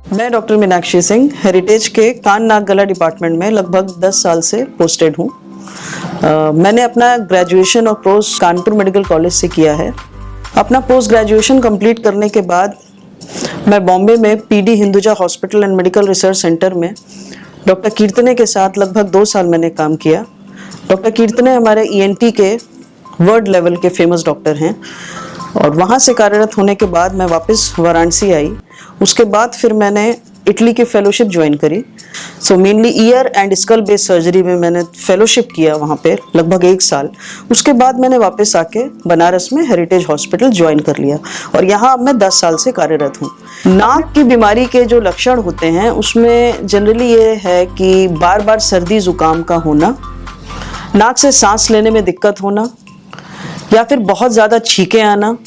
मैं doctor Meenakshi Singh heritage के कान नाक गला डिपार्टमेंट में लगभग 10 साल से पोस्टेड हूँ। मैंने अपना ग्रेजुएशन और पोस्ट कानपुर मेडिकल कॉलेज से किया है। अपना पोस्ट ग्रेजुएशन कंप्लीट करने के बाद मैं बॉम्बे में PD Hinduja hospital and medical research centre में डॉक्टर कीर्तने के साथ लगभग 2 साल मैंने काम किया। डॉक्टर कीर्तने हमारे ईएनटी के वर्ल्ड लेवल के फेमस डॉक्टर हैं और वहाँ से कार्यरत होने के बाद मैं वापस वाराणसी आई। उसके बाद फिर मैंने इटली की फेलोशिप ज्वाइन करी। Mainly ear and skull based surgery में मैंने फेलोशिप किया वहाँ पे लगभग 1 साल। उसके बाद मैंने वापस आके बनारस में हेरिटेज हॉस्पिटल ज्वाइन कर लिया और यहाँ अब मैं 10 साल से कार्यरत हूँ। नाक की बीमारी के जो लक्षण होते हैं उसमें जनरली ये है कि बार बार सर्दी जुकाम का होना, नाक से सांस लेने में दिक्कत होना या फिर बहुत ज़्यादा छींकें आना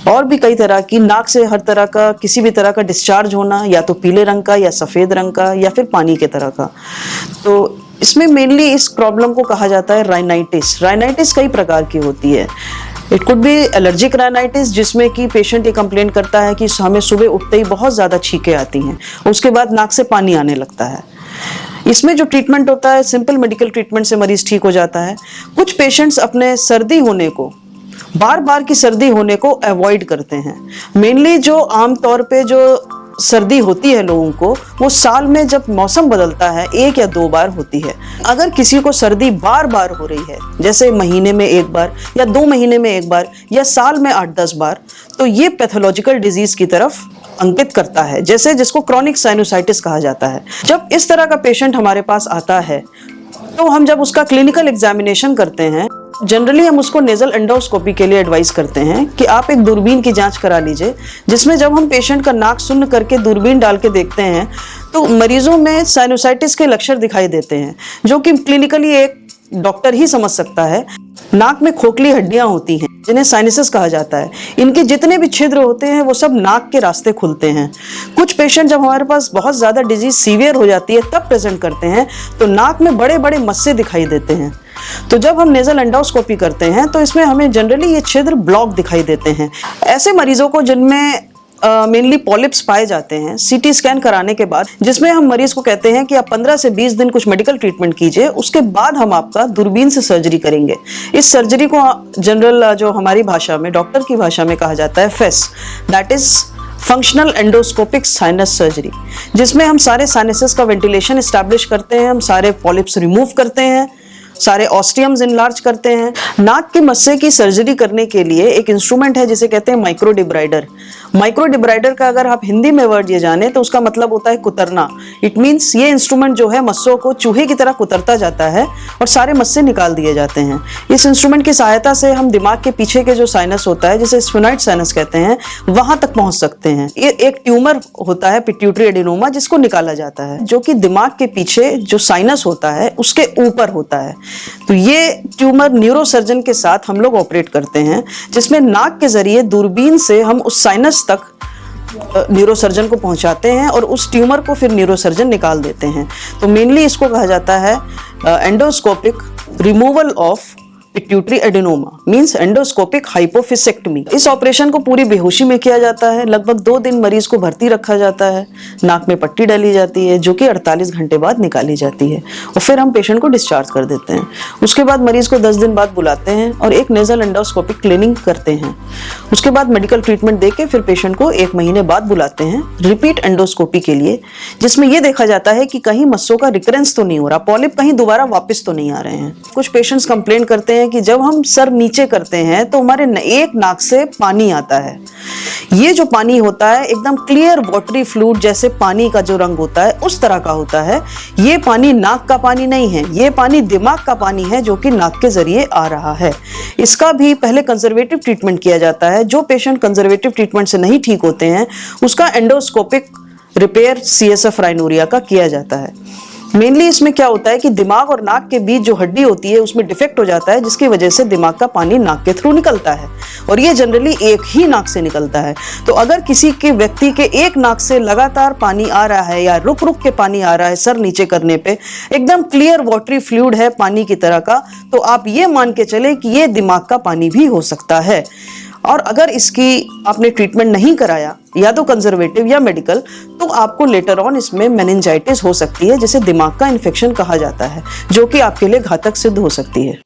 और भी कई तरह की नाक से हर तरह का किसी भी तरह का डिस्चार्ज होना, या तो पीले रंग का या सफ़ेद रंग का या फिर पानी के तरह का। तो इसमें मेनली इस प्रॉब्लम को कहा जाता है राइनाइटिस। राइनाइटिस कई प्रकार की होती है। It could be allergic rhinitis, जिसमें कि पेशेंट ये कंप्लेन करता है कि हमें सुबह उठते ही बहुत ज़्यादा छींकें आती हैं, उसके बाद नाक से पानी आने लगता है। इसमें जो ट्रीटमेंट होता है सिंपल मेडिकल ट्रीटमेंट से मरीज ठीक हो जाता है। कुछ पेशेंट्स अपने सर्दी होने को, बार बार की सर्दी होने को अवॉइड करते हैं। मेनली जो आमतौर पे जो सर्दी होती है लोगों को, वो साल में जब मौसम बदलता है 1 या 2 बार होती है। अगर किसी को सर्दी बार बार हो रही है, जैसे महीने में 1 बार या 2 महीने में 1 बार या साल में 8-10 बार, तो ये पैथोलॉजिकल डिजीज की तरफ अंकित करता है, जैसे जिसको क्रॉनिक साइनोसाइटिस कहा जाता है। जब इस तरह का पेशेंट हमारे पास आता है तो हम जब उसका क्लिनिकल एग्जामिनेशन करते हैं, जनरली हम उसको नेजल एंडोस्कोपी के लिए एडवाइस करते हैं कि आप एक दूरबीन की जांच करा लीजिए, जिसमें जब हम पेशेंट का नाक सुन्न करके दूरबीन डाल के देखते हैं तो मरीजों में साइनोसाइटिस के लक्षण दिखाई देते हैं, जो कि क्लिनिकली एक डॉक्टर ही समझ सकता है। नाक में खोखली हड्डियां होती हैं जिन्हें साइनसेस कहा जाता है। इनके जितने भी छिद्र होते हैं वो सब नाक के रास्ते खुलते हैं। कुछ पेशेंट जब हमारे पास बहुत ज़्यादा डिजीज सीवियर हो जाती है तब प्रेजेंट करते हैं तो नाक में बड़े बड़े मस्से दिखाई देते हैं। तो जब हम नेजल एंडोस्कोपी करते हैं तो इसमें हमें जनरली ये छिद्र ब्लॉक दिखाई देते हैं। ऐसे मरीजों को जिनमें मेनली पॉलिप्स पाए जाते हैं, सीटी स्कैन कराने के बाद, जिसमें हम मरीज को कहते हैं कि आप 15 से 20 दिन कुछ मेडिकल ट्रीटमेंट कीजिए, उसके बाद हम आपका दूरबीन से सर्जरी करेंगे। इस सर्जरी को जनरल जो हमारी भाषा में, डॉक्टर की भाषा में कहा जाता है face, that is functional endoscopic sinus surgery, जिसमें हम सारे साइनसेस का वेंटिलेशन एस्टैब्लिश करते हैं, हम सारे पॉलिप्स रिमूव करते हैं, सारे ऑस्टियम्स इनलार्ज करते हैं। नाक के मस्से की सर्जरी करने के लिए एक इंस्ट्रूमेंट है जिसे कहते हैं माइक्रो डिब्राइडर। माइक्रो डिब्राइडर का अगर आप हिंदी में वर्ड ये जाने तो उसका मतलब होता है कुतरना। इट मीन्स ये इंस्ट्रूमेंट जो है मस्सों को चूहे की तरह कुतरता जाता है और सारे मस्से निकाल दिए जाते हैं। इस इंस्ट्रूमेंट की सहायता से हम दिमाग के पीछे के जो साइनस होता है, जिसे स्फेनॉइड साइनस कहते हैं, वहां तक पहुंच सकते हैं। ये एक ट्यूमर होता है पिट्यूटरी एडिनोमा, जिसको निकाला जाता है, जो कि दिमाग के पीछे जो साइनस होता है उसके ऊपर होता है। तो ये ट्यूमर न्यूरोसर्जन के साथ हम लोग ऑपरेट करते हैं, जिसमें नाक के जरिए दूरबीन से हम उस साइनस तक न्यूरोसर्जन को पहुंचाते हैं और उस ट्यूमर को फिर न्यूरोसर्जन निकाल देते हैं। तो मेनली इसको कहा जाता है endoscopic removal of pituitary adenoma, means endoscopic hypophysectomy. इस ऑपरेशन को पूरी बेहोशी में किया जाता है। लगभग 2 दिन मरीज को भर्ती रखा जाता है, नाक में पट्टी डाली जाती है जो कि 48 घंटे बाद निकाली जाती है और फिर हम पेशेंट को डिस्चार्ज कर देते हैं। उसके बाद मरीज को 10 दिन बाद बुलाते हैं और एक नेजल एंडोस्कोपिक क्लीनिंग करते हैं। उसके बाद मेडिकल ट्रीटमेंट देके फिर पेशेंट को 1 महीने बाद बुलाते हैं रिपीट एंडोस्कोपी के लिए, जिसमें यह देखा जाता है कि कहीं मस्सों का रिकरेंस तो नहीं हो रहा, पॉलिप कहीं दोबारा वापस तो नहीं आ रहे हैं। कुछ पेशेंट्स कंप्लेन करते हैं कि जब हम सर नीचे करते हैं तो हमारे एक नाक से पानी आता है। ये जो पानी होता है एकदम क्लियर वाटरी फ्लूइड जैसे पानी का जो रंग होता है उस तरह का होता है। ये पानी नाक का पानी नहीं है, ये पानी दिमाग का पानी है जो कि नाक के जरिए आ रहा है। इसका भी पहले कंजर्वेटिव ट्रीटमेंट किया जाता है। जो पेशेंट कंजर्वेटिव ट्रीटमेंट से नहीं ठीक होते हैं उसका एंडोस्कोपिक रिपेयर CSF राइनोरिया का किया जाता है। मेनली इसमें क्या होता है कि दिमाग और नाक के बीच जो हड्डी होती है उसमें डिफेक्ट हो जाता है, जिसकी वजह से दिमाग का पानी नाक के थ्रू निकलता है और ये जनरली एक ही नाक से निकलता है। तो अगर किसी के व्यक्ति के एक नाक से लगातार पानी आ रहा है या रुक रुक के पानी आ रहा है सर नीचे करने पे, एकदम क्लियर वाटरी फ्लूइड है पानी की तरह का, तो आप ये मान के चले कि ये दिमाग का पानी भी हो सकता है। और अगर इसकी आपने ट्रीटमेंट नहीं कराया, या तो कंजर्वेटिव या मेडिकल, तो आपको लेटर ऑन इसमें मेनिंजाइटिस हो सकती है, जिसे दिमाग का इन्फेक्शन कहा जाता है, जो कि आपके लिए घातक सिद्ध हो सकती है।